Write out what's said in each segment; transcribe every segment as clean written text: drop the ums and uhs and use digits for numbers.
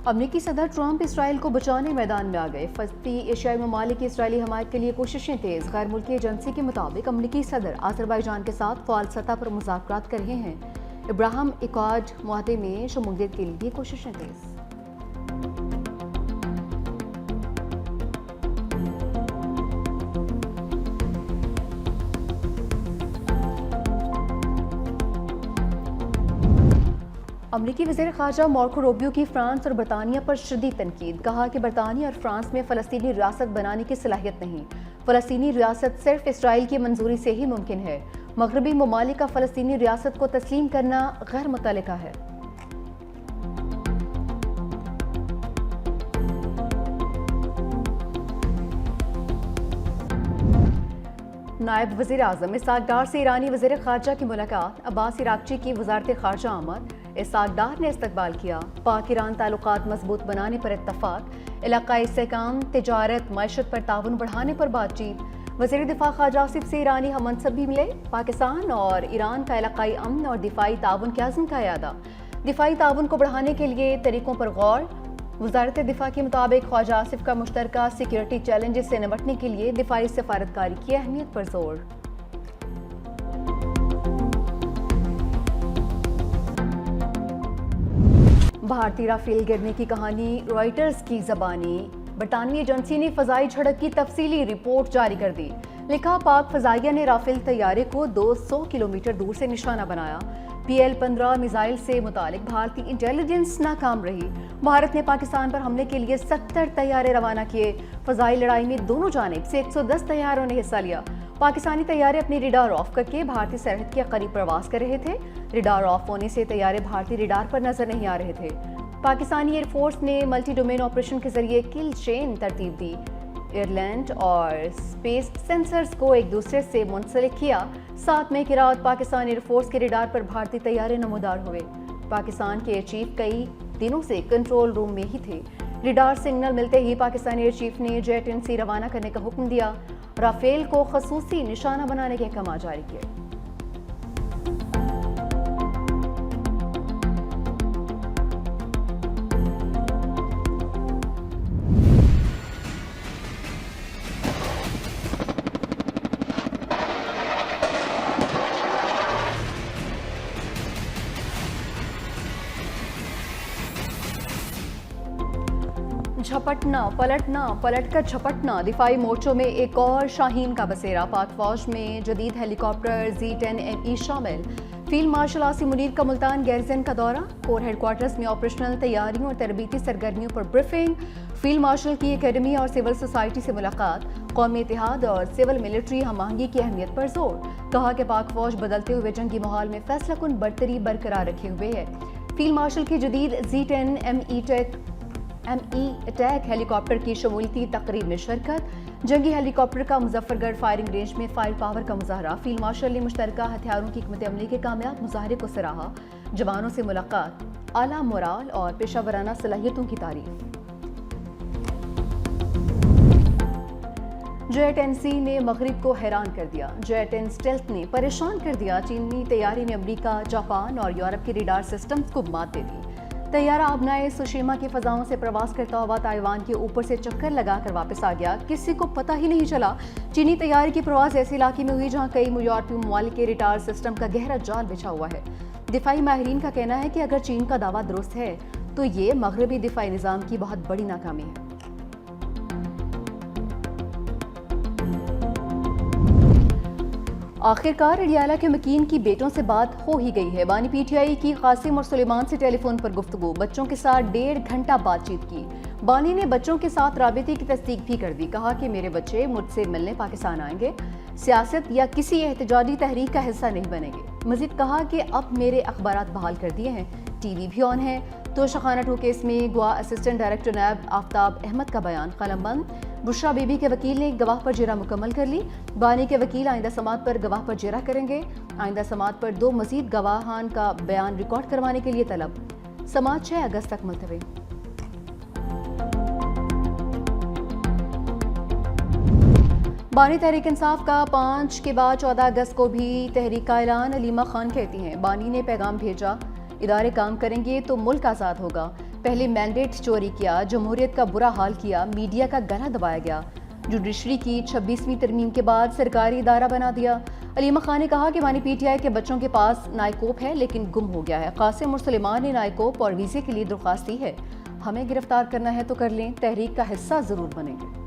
अमरीकी सदर Trump Israel को बचाने मैदान में आ गए। वस्ती एशियाई ममालिक की इसराइली हमायत के लिए कोशिशें तेज। गैर मुल्की एजेंसी के मुताबिक अमरीकी सदर आज़रबाईजान के साथ फ़ाल सतह पर मुज़ाकरात कर रहे हैं। इब्राहिम इक्वाड मुआहदे में शमूलियत के लिए कोशिशें तेज। अमरीकी वज़ीर ख़ारजा मार्को रूबियो की फ्रांस और बरतानिया पर शदीद तनकीद। कहा कि बरतानिया और फ्रांस में फ़लस्तीनी रियासत बनाने की सलाहियत नहीं। फ़लस्तीनी रियासत सिर्फ इसराइल की मंजूरी से ही मुमकिन है। मगरबी ममालिक का फ़लस्तीनी रियासत को तस्लीम करना गैर मुतल्लिका है। नायब वज़ीर आज़म इसाक डार से ईरानी वज़ीर ख़ारजा की मुलाकात। अब्बास इराक़ची की वज़ारत ख़ारजा आमद। इसाक डार ने इस्तकबाल किया। पाक ईरान ताल्लुकात मजबूत बनाने पर इत्तफ़ाक़। इलाक़ाई इस्तेहकाम, तिजारत, मईशत पर ताउन बढ़ाने पर बातचीत। वज़ीर दिफ़ा ख़ारजा आसिफ से ईरानी हममंसब भी मिले। पाकिस्तान और ईरान का इलाक़ाई अमन और दिफ़ाई ताउन के अज़्म का इयादा। दिफ़ाई ताउन को बढ़ाने के लिए तरीक़ों पर गौर। वज़ारत दिफ़ा के मुताबिक ख्वाजा आसिफ का मुश्तरका सिक्योरिटी चैलेंजेस से निपटने के लिए दिफ़ाई सफ़ारतकारी की अहमियत पर जोर। भारतीय राफेल गिरने की कहानी रॉयटर्स की ज़बानी। बरतानवी एजेंसी ने फ़ज़ाई झड़प की तफसीली रिपोर्ट जारी कर दी। लिखा, पाक फ़ज़ाइया ने राफेल तैयारे को 200 किलोमीटर दूर से निशाना बनाया। PL-15 मिसाइल से मुतालिक भारतीय इंटेलिजेंस नाकाम रही। भारत ने पाकिस्तान पर हमले के लिए 70 तैयारे रवाना किए। फ़ज़ाई लड़ाई में दोनों जानिब से 110 तैयारों ने हिस्सा लिया। पाकिस्तानी तैयारे अपनी रिडार ऑफ करके भारतीय सरहद के करीब प्रवास कर रहे थे। रिडार ऑफ होने से तैयारे भारतीय रिडार पर नजर नहीं आ रहे थे। पाकिस्तानी एयरफोर्स ने मल्टी डोमेन ऑपरेशन के जरिए किल चेन तरतीब दी। एयरलैंड और स्पेस सेंसर्स को एक दूसरे से मुंसलिक किया। साथ में कि रात पाकिस्तान एयरफोर्स के रिडार पर भारतीय तैयारे नमूदार हुए। पाकिस्तान के एयर चीफ कई दिनों से कंट्रोल रूम में ही थे। रिडार सिग्नल मिलते ही पाकिस्तानी एयर चीफ ने जेट एजेंसी रवाना करने का हुक्म दिया। राफेल को खसूसी निशाना बनाने के अहकाम जारी किए। झपटना पलटना पलटकर झपटना। दिफाई मोर्चों में एक और शाहीन का बसेरा। पाक फौज में जदीद हेलीकॉप्टर Z-10ME शामिल। फील्ड मार्शल आसिम मुनीर का मुल्तान गैरिजन का दौरा। कोर हेडक्वार्टर्स में ऑपरेशनल तैयारियों और तरबीती सरगर्मियों पर ब्रीफिंग। फील्ड मार्शल की एकेडमी और सिविल सोसाइटी से मुलाकात। कौमी इतिहाद और सिविल मिलिट्री हम आहंगी की अहमियत पर जोर। कहा कि पाक फौज बदलते हुए जंगी माहौल में फैसलाकुन बरतरी बरकरार रखे हुए है। फील्ड मार्शल की जदीद Z-10ME अटैक हेलीकॉप्टर की शमूलियती तकरीब में शिरकत। जंगी हेलीकॉप्टर का मुजफ्फरगढ़ फायरिंग रेंज में फायर पावर का मुजाहरा। फील्ड मार्शल ने मुश्तरका हथियारों की हिकमत अमली के कामयाब मुजाहरे को सराहा। जवानों से मुलाकात, आला मोराल और पेशावराना सलाहियतों की तारीफ। J-10C ने मगरिब को हैरान कर दिया। J-10 स्टेल्थ ने परेशान कर दिया। चीनी तैयारी ने अमेरिका, जापान और यूरोप के रिडार सिस्टम्स को मात दे दी। तैयारा आबनाए सुशीमा की फजाओं से प्रवास करता हुआ ताइवान के ऊपर से चक्कर लगाकर वापस आ गया। किसी को पता ही नहीं चला। चीनी तैयारी की प्रवास ऐसे इलाके में हुई जहां कई यूरोपीय ममालिक के रिडार सिस्टम का गहरा जाल बिछा हुआ है। दिफाई माहिरीन का कहना है कि अगर चीन का दावा दुरुस्त है तो ये मगरबी दिफाई निज़ाम की बहुत बड़ी नाकामी है। आखिरकार अडियाला के मकीन की बेटों से बात हो ही गई है। बानी PTI की कासिम और सुलेमान से टेलीफोन पर गुफ्तगू। बच्चों के साथ 1.5 घंटा बातचीत की। बानी ने बच्चों के साथ राबिते की तस्दीक भी कर दी। कहा कि मेरे बच्चे मुझसे मिलने पाकिस्तान आएंगे, सियासत या किसी एहतजाजी तहरीक का हिस्सा नहीं बनेंगे। मजीद कहा कि अब मेरे अखबारात बहाल कर दिए हैं, TV भी ऑन है। तो शखाना 2 केस में गवा असिस्टेंट डायरेक्टर नायब आफ्ताब अहमद का बयान कलमबंद। बुशरा बीबी के वकील ने गवाह पर जेरा मुकम्मल कर ली। बानी के वकील आइंदा समात पर गवाह पर जेरा करेंगे। आइंदा समात पर 2 मजीद गवाहान का बयान रिकॉर्ड करवाने के लिए तलब। समात 6 अगस्त तक मुलतवी। बानी तहरीक इंसाफ का 5 के बाद 14 अगस्त को भी तहरीक का ऐलान। अलीमा खान कहती हैं, बानी ने पैगाम भेजा, इदारे काम करेंगे तो मुल्क आज़ाद होगा। पहले मैंडेट चोरी किया, जमहूरियत का बुरा हाल किया, मीडिया का गला दबाया गया। जुडिशरी की 26वीं तरमीम के बाद सरकारी इदारा बना दिया। अलीमा खान ने कहा कि मानी पीटीआई के बच्चों के पास नायकोप है लेकिन गुम हो गया है। कासिम और सुलेमान ने नायकोप और वीजे के लिए दरख्वास्त दी है। हमें गिरफ्तार करना है तो कर लें, तहरीक का हिस्सा जरूर बनेंगे।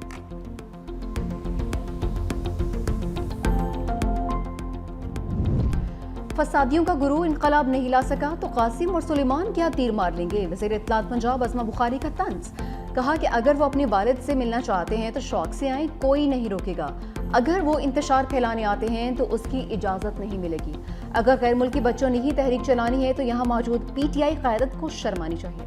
फसादियों का गुरु इनकलाब नहीं ला सका तो कासिम और सुलेमान क्या तीर मार लेंगे। वज़ीर इत्तलात पंजाब अज़मा बुखारी का तंज। कहा कि अगर वो अपने वालिद से मिलना चाहते हैं तो शौक से आए, कोई नहीं रोकेगा। अगर वो इंतशार फैलाने आते हैं तो उसकी इजाज़त नहीं मिलेगी। अगर गैर मुल्की बच्चों ने ही तहरीक चलानी है तो यहाँ मौजूद पीटीआई क़यादत को शर्म आनी चाहिए।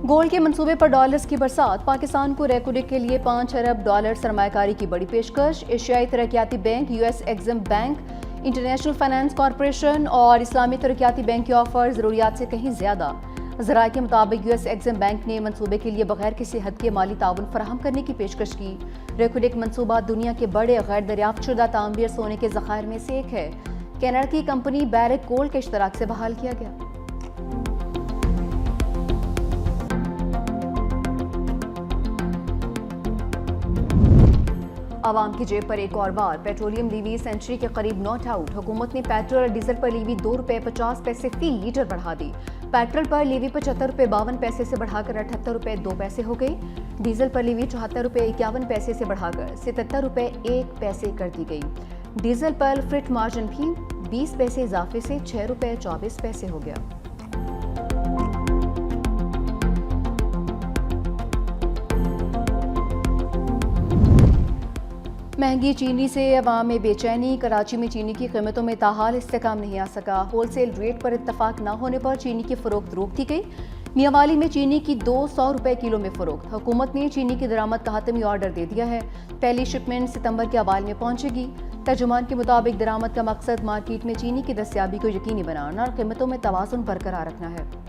गोल्ड के मंसूबे पर डॉलर्स की बरसात। पाकिस्तान को रेकोडिक के लिए 5 अरब डॉलर सरमायाकारी की बड़ी पेशकश। एशियाई तरक्याती bank, US Exim bank, International Finance Corporation और इस्लामी तरक्याती बैंक के ऑफर ज़रूरियात से कहीं ज़्यादा। ज़राए के मुताबिक यूएस एग्जिम बैंक ने मंसूबे के लिए बगैर किसी हद के माली ताउन फराहम करने की पेशकश की। रेकोडिक मंसूबा दुनिया के बड़े गैर दरियाफ्त शुदा तांबीर सोने के ज़खायर में से एक है। कनाडा की कंपनी बैरेक गोल्ड के इश्तराक से बहाल किया गया। आवाम की जेब पर एक और बार। पेट्रोलियम लीवी सेंचुरी के करीब नॉट आउट। हुकूमत ने पेट्रोल और डीजल पर लीवी ₹2.50 फी लीटर बढ़ा दी। पेट्रोल पर लीवी ₹75.52 से बढ़ाकर ₹78.02 हो गई। डीजल पर लीवी ₹74.51 से बढ़ाकर ₹77.01 कर दी गई। डीजल पर फ्रिट मार्जिन भी 20 पैसे इजाफे से ₹6.24 हो गया। महंगी चीनी से अवाम में बेचैनी। कराची में चीनी की कीमतों में ताहाल इस्तेकाम नहीं आ सका। होलसेल रेट पर इत्तफाक न होने पर चीनी की फरोख्त रोक दी गई। मियांवाली में चीनी की ₹200 किलो में फरोख्त। हुकूमत ने चीनी की दरामद का हतमी ऑर्डर दे दिया है। पहली शिपमेंट सितंबर के अवाल में पहुंचेगी। तर्जुमान के मुताबिक दरामद का मकसद मार्केट में चीनी की दस्तियाबी को यकीनी बनाना और कीमतों में तवाज़ुन बरकरार रखना है।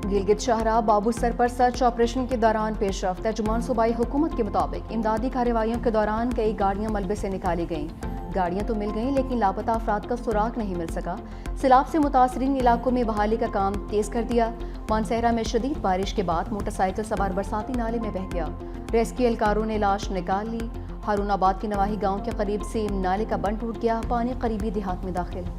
गिलगित शाहरा बाबू सर पर सर्च ऑपरेशन के दौरान पेशरफ। तर्जुमान सूबाई हुकूमत के मुताबिक इमदादी कार्रवाइयों के दौरान कई गाड़ियां मलबे से निकाली गईं। गाड़ियां तो मिल गईं लेकिन लापता अफराद का सुराग नहीं मिल सका। सैलाब से मुतासरीन इलाकों में बहाली का काम तेज कर दिया। मानसहरा में शदीद बारिश के बाद मोटरसाइकिल सवार बरसाती नाले में बह गया। रेस्क्यू एहलकारों ने लाश निकाल ली। हारूनाबाद के नवाही गाँव के करीब से नाले का बंद टूट गया। पानी करीबी देहात में दाखिल।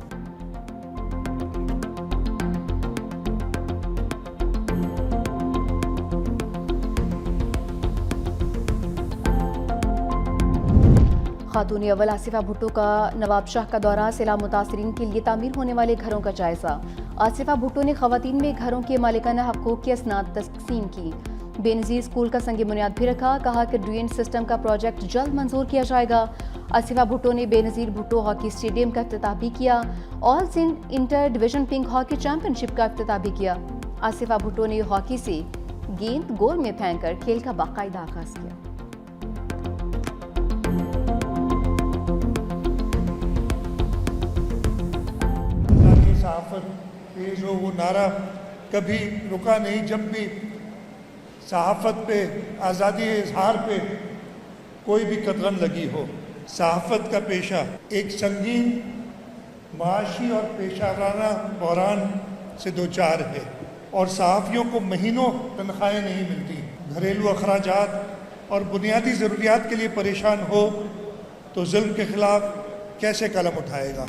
खातून अव्वल आसिफा भुट्टो का नवाब शाह का दौरा। सैलाब मुतासरीन के लिए तामीर होने वाले घरों का जायजा। आसिफा भुट्टो ने खवातीन में घरों के मालिकाना हकूक़ की असनाद तस्कीम की। बेनज़ीर स्कूल का संग बुनियाद भी रखा। कहा कि ड्रेन सिस्टम का प्रोजेक्ट जल्द मंजूर किया जाएगा। आसिफा भुट्टो ने बेनज़ीर भुट्टो हॉकी स्टेडियम का इफ्तिताह भी किया। All Sindh inter division pink hockey championship का इफ्तिताह भी किया। आसिफा भुट्टो ने हॉकी से गेंद गोल में फेंककर खेल का बाकायदा आगाज किया। सहाफ़त ये जो वो नारा कभी रुका नहीं। जब भी सहाफ़त पे, आज़ादी इज़हार पे कोई भी कदगन लगी हो, सहाफ़त का पेशा एक संगीन माशी और पेशावराना बहरान से दो चार है और सहाफ़ियों को महीनों तनख्वाहें नहीं मिलती। घरेलू अखराजात और बुनियादी ज़रूरियात के लिए परेशान हो तो जुल्म के ख़िलाफ़ कैसे कलम उठाएगा।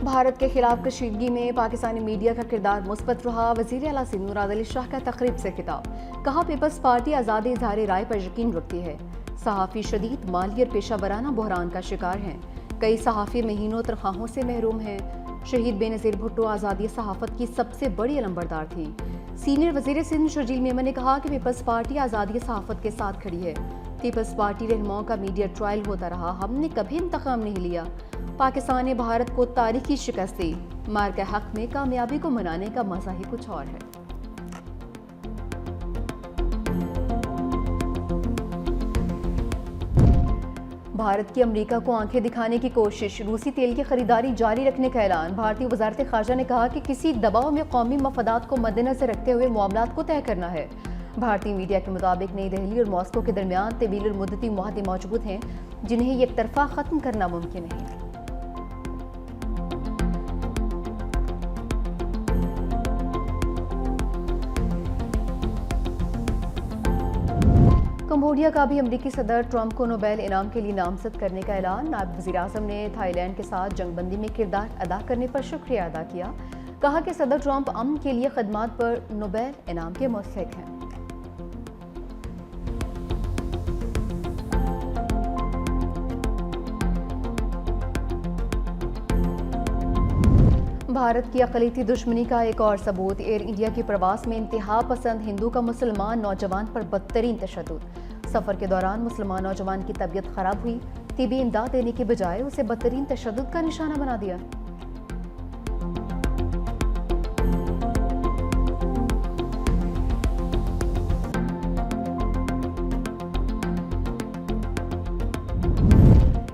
भारत के खिलाफ कशीदगी में पाकिस्तानी मीडिया का किरदार मुस्बत रहा। वज़ीर आला सिंध मुराद अली शाह का तकरीब से खिताब। कहा पीपल्स पार्टी आज़ादी इज़हार राय पर यकीन रखती है। सहाफ़ी शदीद माली और पेशा वराना बहरान का शिकार हैं। कई सहाफ़ी महीनों तनख्वाहों से महरूम हैं। शहीद बेनज़ीर भुट्टो आज़ादी सहाफ़त की सबसे बड़ी अलंबरदार थी। सीनियर वज़ीर सिंध शर्जील मेमन ने कहा कि पीपल्स पार्टी आज़ादी सहाफ़त के साथ खड़ी है। पीपल्स पार्टी रहनुमाओं का मीडिया ट्रायल होता रहा। हमने कभी इंतकाम नहीं लिया। पाकिस्तान ने भारत को तारीखी शिकस्त दी, मार के हक में कामयाबी को मनाने का मजा ही कुछ और है। भारत की अमेरिका को आंखें दिखाने की कोशिश, रूसी तेल की खरीदारी जारी रखने का ऐलान। भारतीय वजारत खारजा ने कहा कि किसी दबाव में कौमी मफादात को मद्देनजर रखते हुए मामलात को तय करना है। भारतीय मीडिया के मुताबिक नई दिल्ली और मॉस्को के दरमियान तवील मुद्दती मुआहदे मौजूद हैं, जिन्हें एक तरफा खत्म करना मुमकिन है। कंबोडिया का भी अमेरिकी सदर ट्रंप को नोबेल इनाम के लिए नामजद करने का ऐलान। नायब वज़ीर-ए-आज़म ने थाईलैंड के साथ जंगबंदी में किरदार अदा करने पर शुक्रिया अदा किया। कहा कि सदर ट्रंप अमन के लिए खदमात पर नोबेल इनाम के मुस्तहिक हैं। भारत की अक़लियती दुश्मनी का एक और सबूत, एयर इंडिया की प्रवास में इंतहा पसंद हिंदू का मुसलमान नौजवान पर बदतरीन तशद्दुद। सफ़र के दौरान मुसलमान नौजवान की तबीयत खराब हुई, तिबी इमदाद देने के बजाय उसे बदतरीन तशद्दुद का निशाना बना दिया।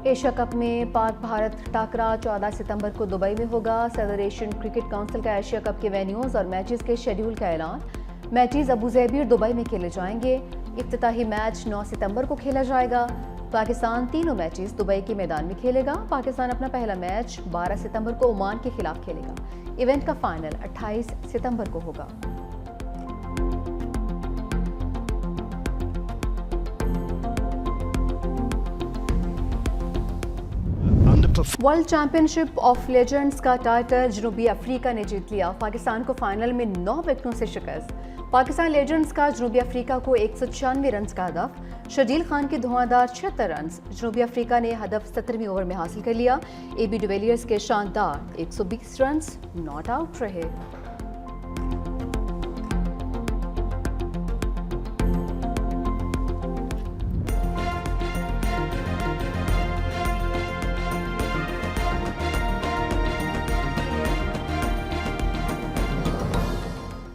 एशिया कप में पाक भारत टाकरा 14 सितंबर को दुबई में होगा। सदर एशियन क्रिकेट काउंसिल का एशिया कप के वेन्यूज और मैचेस के शेड्यूल का ऐलान। मैचेस अबू ज़ैबी और दुबई में खेले जाएंगे। इफ्तिताही मैच 9 सितंबर को खेला जाएगा। पाकिस्तान तीनों मैचेस दुबई के मैदान में खेलेगा। पाकिस्तान अपना पहला मैच 12 सितंबर को ओमान के खिलाफ खेलेगा। इवेंट का फाइनल 28 सितंबर को होगा। वर्ल्ड चैंपियनशिप ऑफ लेजेंड्स का टाइटल जनूबी अफ्रीका ने जीत लिया। पाकिस्तान को फाइनल में 9 विकेटों से शिकस्त। पाकिस्तान लेजेंड्स का जनूबी अफ्रीका को 196 रन का हदफ। शर्जील खान के धुआंधार 76 रन। जनूबी अफ्रीका ने हदफ 17वीं ओवर में हासिल कर लिया। AB डिविलियर्स के शानदार 120 रन नॉट आउट रहे।